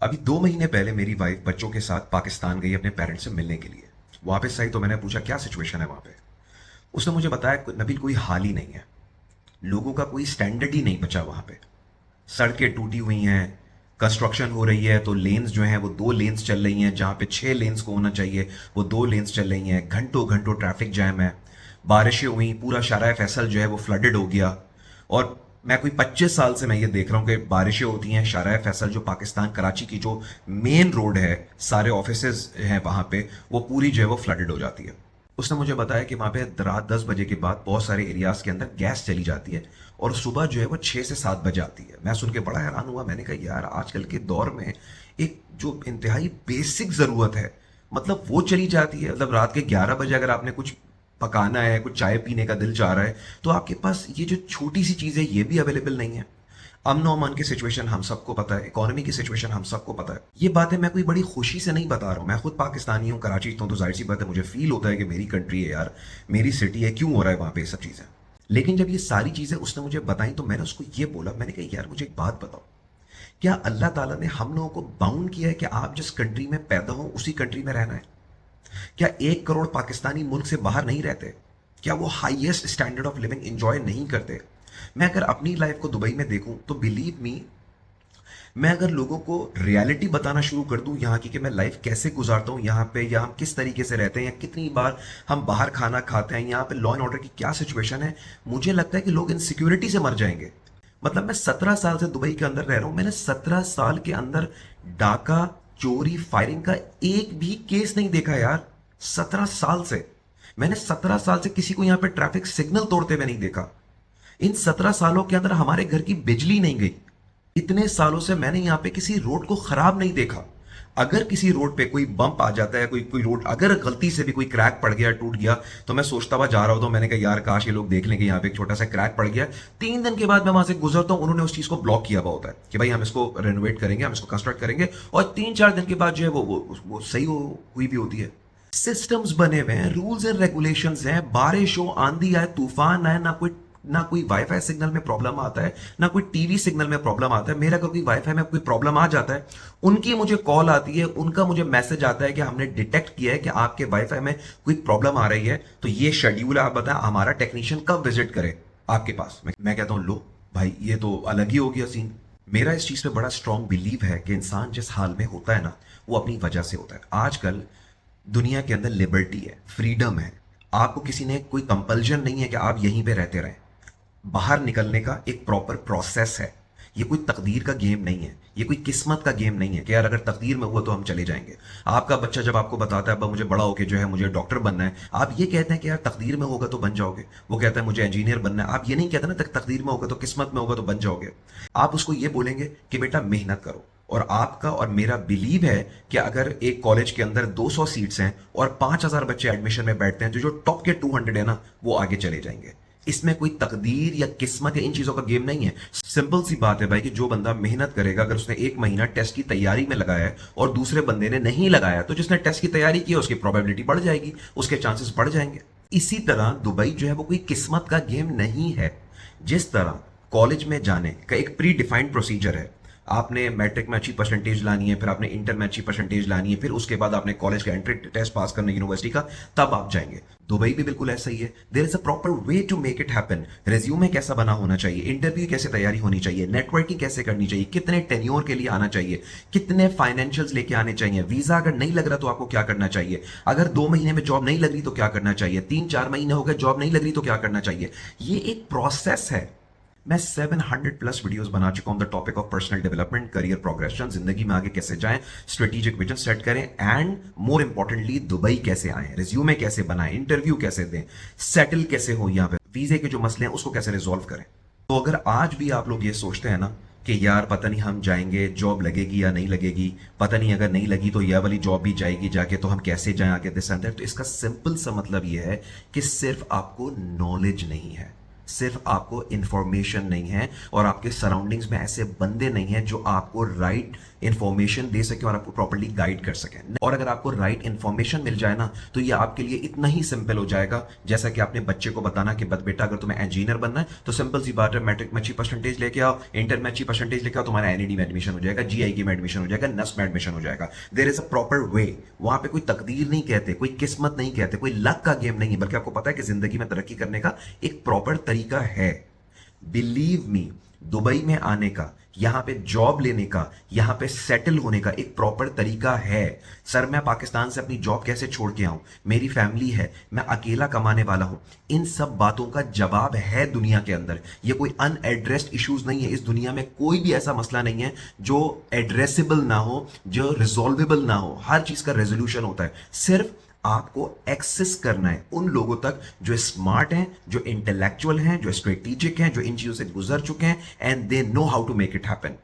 अभी 2 महीने पहले मेरी वाइफ बच्चों के साथ पाकिस्तान गई अपने पेरेंट्स से मिलने के लिए। वापस आई तो मैंने पूछा क्या सिचुएशन है वहाँ पे। उसने मुझे बताया नबील कोई हाल ही नहीं है, लोगों का कोई स्टैंडर्ड ही नहीं बचा वहाँ पे। सड़कें टूटी हुई हैं, कंस्ट्रक्शन हो रही है तो लेन्स जो हैं वो 2 लेन्स चल रही हैं, जहाँ पे 6 लेन्स को होना चाहिए वो 2 लेन्स चल रही हैं। घंटों घंटों ट्रैफिक जैम है। बारिशें हुई, पूरा शारा फैसल जो है वो फ्लडेड हो गया। और मैं कोई 25 साल से मैं ये देख रहा हूँ कि बारिशें होती हैं, शारा फैसल जो पाकिस्तान कराची की जो मेन रोड है, सारे ऑफिसेज हैं वहाँ पे, वो पूरी जो है वो फ्लडेड हो जाती है। उसने मुझे बताया कि वहाँ पे रात 10 बजे के बाद बहुत सारे एरियाज के अंदर गैस चली जाती है और सुबह जो है वो 6 से 7 बजे आती है। मैं सुन के बड़ा हैरान हुआ। मैंने कहा यार आजकल के दौर में एक जो इंतहाई बेसिक ज़रूरत है, मतलब वो चली जाती है। मतलब रात के 11 बजे अगर आपने कुछ पकाना है, कुछ चाय पीने का दिल चाह रहा है, तो आपके पास ये जो छोटी सी चीज़ है ये भी अवेलेबल नहीं है। अमन अमान की सिचुएशन हम सबको पता है, इकोनॉमी की सिचुएशन हम सबको पता है। ये बातें मैं कोई बड़ी खुशी से नहीं बता रहा हूँ। मैं खुद पाकिस्तानी हूँ, कराची से हूँ, तो जाहिर सी बात है मुझे फील होता है कि मेरी कंट्री है यार, मेरी सिटी है, क्यों हो रहा है वहाँ पे ये सब चीज़ें। लेकिन जब ये सारी चीज़ें उसने मुझे बताई तो मैंने उसको ये बोला, मैंने कहा यार मुझे एक बात बताओ, क्या अल्लाह ताला ने हम लोगों को बाउंड किया है कि आप जिस कंट्री में पैदा हो उसी कंट्री में रहना है? क्या 1 करोड़ पाकिस्तानी मुल्क से बाहर नहीं रहते? क्या वो highest standard of living enjoy नहीं करते? मैं अगर अपनी लाइफ को दुबई में देखूं तो बिलीव मी, मैं अगर लोगों को रियलिटी बताना शुरू कर दूं यहाँ की कि मैं लाइफ कैसे गुजारता हूँ यहाँ पे, या हम किस तरीके से रहते हैं, या कितनी बार हम बाहर खाना खाते हैं, यहाँ पे लॉ एंड ऑर्डर की क्या सिचुएशन है, मुझे लगता है कि लोग इनसिक्योरिटी से मर जाएंगे। मतलब मैं 17 साल से दुबई के अंदर रह रहा हूँ, मैंने 17 साल के अंदर डाका, चोरी, फायरिंग का एक भी केस नहीं देखा यार। 17 साल से मैंने 17 साल से किसी को यहाँ पे ट्रैफिक सिग्नल तोड़ते हुए नहीं देखा। इन 17 सालों के अंदर हमारे घर की बिजली नहीं गई। इतने सालों से मैंने यहाँ पे किसी रोड को खराब नहीं देखा। अगर किसी रोड पे कोई बम्प आ जाता है, कोई कोई रोड अगर गलती से भी कोई क्रैक पड़ गया, टूट गया, तो मैं सोचता हुआ जा रहा होता हूँ, मैंने कहा यार काश ये लोग देख लें कि यहाँ पे एक छोटा सा क्रैक पड़ गया। 3 दिन के बाद मैं वहां से गुजरता हूँ, उन्होंने उस चीज को ब्लॉक किया हुआ होता है कि भाई हम इसको रेनोवेट करेंगे, हम इसको कंस्ट्रक्ट करेंगे, और 3-4 दिन के बाद जो है वो सही हुई भी होती है। सिस्टम्स बने हुए हैं, रूल्स एंड रेगुलेशंस हैं। बारिश हो, आंधी आए, तूफान आए, ना कोई वाईफाई सिग्नल में प्रॉब्लम आता है, ना कोई टीवी सिग्नल में प्रॉब्लम आता है। मेरा कोई वाईफाई में कोई प्रॉब्लम आ जाता है, उनकी मुझे कॉल आती है, उनका मुझे मैसेज आता है कि हमने डिटेक्ट किया है कि आपके वाईफाई में कोई प्रॉब्लम आ रही है, तो ये शेड्यूल है, आप बताएं हमारा टेक्नीशियन कब विजिट करे आपके पास। मैं कहता हूं लो भाई, ये तो अलग ही हो गया सीन। मेरा इस चीज पे बड़ा स्ट्रांग बिलीव है कि इंसान जिस हाल में होता है ना, वो अपनी वजह से होता है। आजकल दुनिया के अंदर लिबर्टी है, फ्रीडम है। आपको किसी ने कोई कंपल्जन नहीं है कि आप यहीं पे रहते रहें। बाहर निकलने का एक प्रॉपर प्रोसेस है। ये कोई तकदीर का गेम नहीं है, ये कोई किस्मत का गेम नहीं है कि यार अगर तकदीर में हुआ तो हम चले जाएंगे। आपका बच्चा जब आपको बताता है अब्बा मुझे बड़ा होके जो है मुझे डॉक्टर बनना है, आप ये कहते हैं कि यार तकदीर में होगा तो बन जाओगे। वो कहता है मुझे इंजीनियर बनना है, आप ये नहीं कहते ना तकदीर में होगा तो, किस्मत में होगा तो बन जाओगे। आप उसको ये बोलेंगे कि बेटा मेहनत करो। और आपका और मेरा बिलीव है कि अगर एक कॉलेज के अंदर 200 सीट्स हैं और 5000 बच्चे एडमिशन में बैठते हैं, तो जो टॉप के 200 है ना, वो आगे चले जाएंगे। इसमें कोई तकदीर या किस्मत या इन चीजों का गेम नहीं है। सिंपल सी बात है भाई कि जो बंदा मेहनत करेगा, अगर उसने 1 महीना टेस्ट की तैयारी में लगाया है और दूसरे बंदे ने नहीं लगाया, तो जिसने टेस्ट की तैयारी की है उसकी प्रोबेबिलिटी बढ़ जाएगी, उसके चांसेस बढ़ जाएंगे। इसी तरह दुबई जो है वो कोई किस्मत का गेम नहीं है। जिस तरह कॉलेज में जाने का एक प्री डिफाइंड प्रोसीजर है, आपने मैट्रिक में अच्छी परसेंटेज लानी है, फिर आपने इंटर में अच्छी परसेंटेज लानी है, फिर उसके बाद आपने कॉलेज का एंट्री टेस्ट पास करना यूनिवर्सिटी का, तब आप जाएंगे। दुबई भी बिल्कुल ऐसा ही है। There is a proper way to make it happen. Resume कैसा बना होना चाहिए, इंटरव्यू कैसे तैयारी होनी चाहिए, नेटवर्किंग कैसे करनी चाहिए, कितने टेन्योर के लिए आना चाहिए, कितने फाइनेंशियल्स लेके आने चाहिए, वीजा अगर नहीं लग रहा तो आपको क्या करना चाहिए, अगर 2 महीने में जॉब नहीं लग रही तो क्या करना चाहिए, 3-4 महीने हो गए जॉब नहीं लग रही तो क्या करना चाहिए। ये एक प्रोसेस है। मैं 700+ वीडियोस बना चुका हूं the topic of personal development, career progression, जिंदगी में आगे कैसे जाएं, स्ट्रेटेजिक विजन सेट करें, एंड मोर इंपॉर्टेंटली दुबई कैसे आए, रिज्यूमे कैसे बनाएं, इंटरव्यू कैसे दें, सेटल कैसे हो, यहाँ पे वीजे के जो मसले हैं उसको कैसे रिजॉल्व करें। तो अगर आज भी आप लोग ये सोचते हैं ना कि यार पता नहीं हम जाएंगे जॉब लगेगी या नहीं लगेगी, पता नहीं अगर नहीं लगी तो यह वाली जॉब भी जाएगी जाके, तो हम कैसे जाएं आगे, दिस एंड दैट, तो इसका सिंपल सा मतलब यह है कि सिर्फ आपको नॉलेज नहीं है, सिर्फ आपको इंफॉर्मेशन नहीं है, और आपके सराउंडिंग्स में ऐसे बंदे नहीं हैं जो आपको राइट इंफॉर्मेशन दे सकें और आपको प्रॉपर्ली गाइड कर सकें। और अगर आपको राइट इंफॉर्मेशन मिल जाए ना, तो ये आपके लिए इतना ही सिंपल हो जाएगा जैसा कि आपने बच्चे को बताना कि बेटा अगर तुम्हें इंजीनियर बनना है तो सिंपल सी बात है, मैट्रिक में अच्छी परसेंटेज लेके आओ, इंटर में अच्छी परसेंटेज लेके आओ, तुम्हारा एनईडी में एडमिशन हो जाएगा, जीआईके में एडमिशन हो जाएगा, नस में एडमिशन हो जाएगा। There is a proper way. वहां पे कोई तकदीर नहीं कहते, कोई किस्मत नहीं कहते, कोई लक का गेम नहीं है, बल्कि आपको पता है कि जिंदगी में तरक्की करने का एक प्रॉपर तरीका है। बिलीव मी, दुबई में आने का, यहां पे जॉब लेने का, यहां पे सेटल होने का एक प्रॉपर तरीका है। सर मैं पाकिस्तान से अपनी जॉब कैसे छोड़ के आऊं, मेरी फैमिली है, मैं अकेला कमाने वाला हूं, इन सब बातों का जवाब है दुनिया के अंदर। ये कोई अनएड्रेस्ड इश्यूज नहीं है। इस दुनिया में कोई भी ऐसा मसला नहीं है जो एड्रेसेबल ना हो, जो रिजॉल्वेबल ना हो। हर चीज का रेजोल्यूशन होता है। सिर्फ आपको एक्सेस करना है उन लोगों तक जो स्मार्ट हैं, जो इंटेलेक्चुअल हैं, जो स्ट्रेटेजिक हैं, जो इन चीजों से गुजर चुके हैं, and they know how to make it happen.